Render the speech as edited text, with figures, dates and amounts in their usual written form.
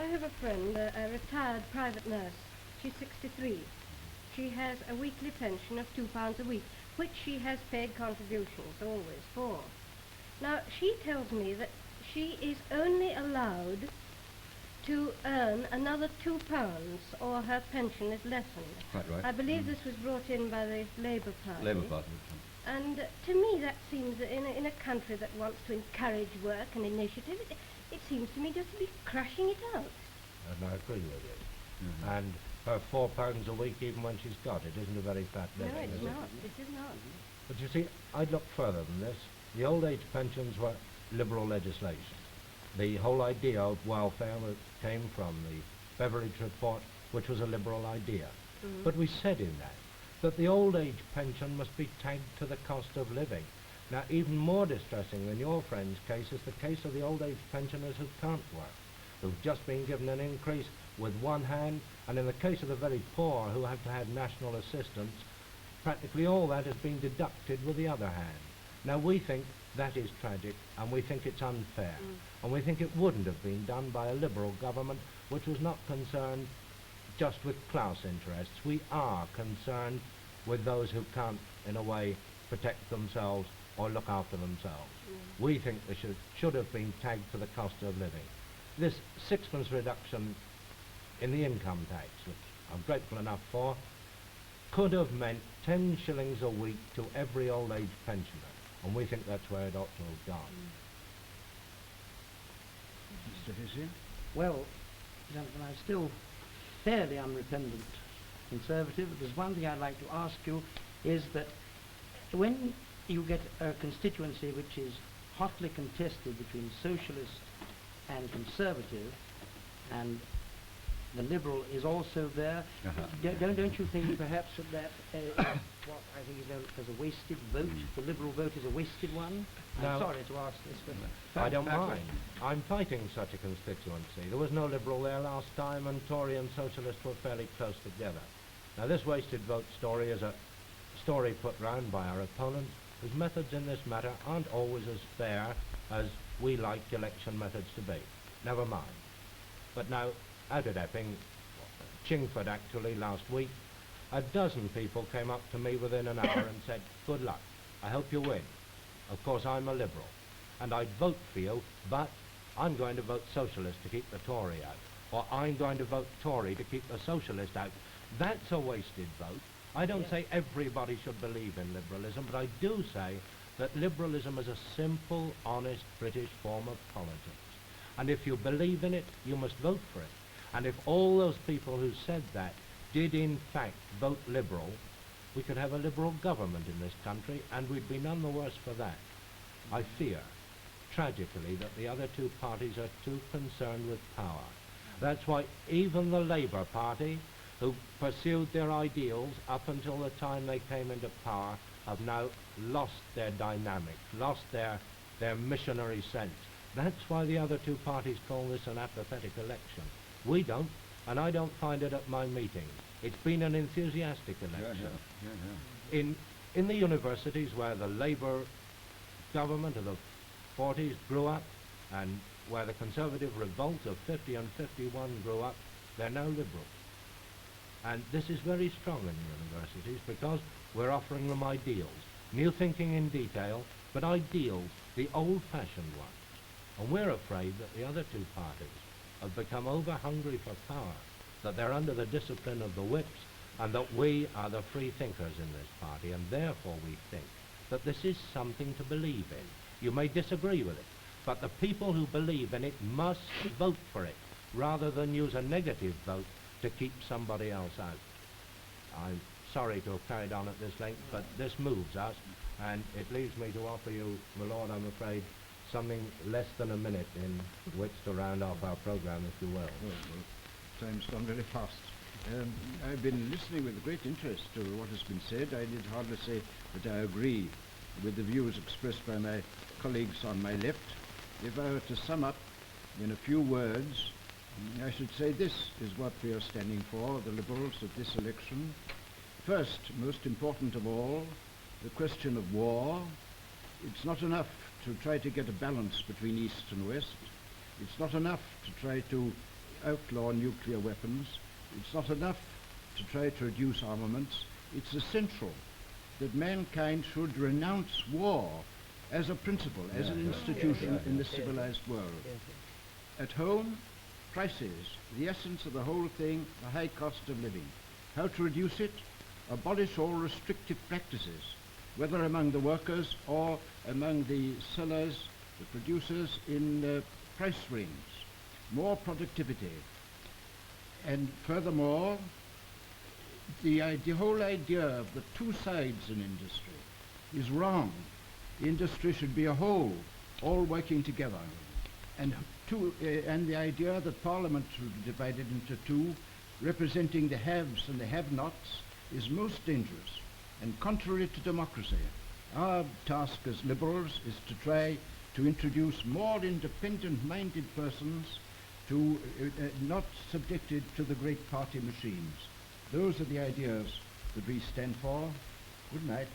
have a friend, a retired private nurse. She's 63. She has a weekly pension of £2 a week, which she has paid contributions always for. Now, she tells me that she is only allowed to earn another £2 or her pension is lessened. Quite right. I believe this was brought in by the Labour Party. Labour Party. And to me that seems, that in a country that wants to encourage work and initiative, it seems to me just to be crushing it out. And I agree with you. And her £4 a week, even when she's got it, isn't a very fat living, No, it's is it? not. This is not. But you see, I'd look further than this. The old age pensions were liberal legislation. The whole idea of welfare came from the Beveridge Report, which was a liberal idea. But we said in that the old age pension must be tagged to the cost of living. Now, even more distressing than your friend's case is the case of the old age pensioners who can't work, who've just been given an increase with one hand, and in the case of the very poor who have to have national assistance, practically all that has been deducted with the other hand. Now, we think that is tragic, and we think it's unfair, and we think it wouldn't have been done by a liberal government which was not concerned just with class interests. We are concerned with those who can't, in a way, protect themselves or look after themselves. We think they should have been tagged to the cost of living. This sixpence reduction in the income tax, which I'm grateful enough for, could have meant 10 shillings a week to every old age pensioner, and we think that's where it ought to have gone. Mr. Hussain? Well, gentlemen, I'm still fairly unrepentant conservative. There's one thing I'd like to ask you, is that when you get a constituency which is hotly contested between socialist and conservative, and the Liberal is also there, don't you think perhaps that what I think is known as a wasted vote, the Liberal vote is a wasted one? No. I'm sorry to ask this, but... I don't mind. I'm fighting such a constituency. There was no Liberal there last time, and Tory and Socialist were fairly close together. Now, this wasted vote story is a story put round by our opponents, whose methods in this matter aren't always as fair as we like election methods to be. Never mind. But now, out at Epping, Chingford actually, last week, a dozen people came up to me within an hour and said, "Good luck, I hope you win. Of course, I'm a Liberal, and I'd vote for you, but I'm going to vote Socialist to keep the Tory out, or I'm going to vote Tory to keep the Socialist out." That's a wasted vote. I don't say everybody should believe in liberalism, but I do say that liberalism is a simple, honest British form of politics. And if you believe in it, you must vote for it. And if all those people who said that did in fact vote Liberal, we could have a Liberal government in this country, and we'd be none the worse for that. I fear, tragically, that the other two parties are too concerned with power. That's why even the Labour Party, who pursued their ideals up until the time they came into power, have now lost their dynamic, lost their missionary sense. That's why the other two parties call this an apathetic election. We don't, and I don't find it at my meetings. It's been an enthusiastic election. In the universities where the Labour government of the 40s grew up, and where the Conservative revolt of 50 and 51 grew up, they're now Liberal. And this is very strong in the universities because we're offering them ideals. New thinking in detail, but ideals, the old-fashioned ones. And we're afraid that the other two parties have become over-hungry for power, that they're under the discipline of the whips, and that we are the free thinkers in this party, and therefore we think that this is something to believe in. You may disagree with it, but the people who believe in it must vote for it, rather than use a negative vote to keep somebody else out. I'm sorry to have carried on at this length, but this moves us, and it leaves me to offer you, my lord, I'm afraid, something less than a minute in which to round off our programme, if you will. Well, time's gone very fast. I've been listening with great interest to what has been said. I need hardly say that I agree with the views expressed by my colleagues on my left. If I were to sum up in a few words, I should say this is what we are standing for, the Liberals, at this election. First, most important of all, the question of war. It's not enough to try to get a balance between East and West. It's not enough to try to outlaw nuclear weapons. It's not enough to try to reduce armaments. It's essential that mankind should renounce war as a principle, as an institution in the civilized world. At home, prices, the essence of the whole thing, the high cost of living. How to reduce it? Abolish all restrictive practices, whether among the workers or among the sellers, the producers in price rings. More productivity. And furthermore, the whole idea of the two sides in industry is wrong. Industry should be a whole, all working together. And the idea that Parliament should be divided into two, representing the haves and the have-nots, is most dangerous and contrary to democracy. Our task as liberals is to try to introduce more independent-minded persons to not subjected to the great party machines. Those are the ideas that we stand for. Good night.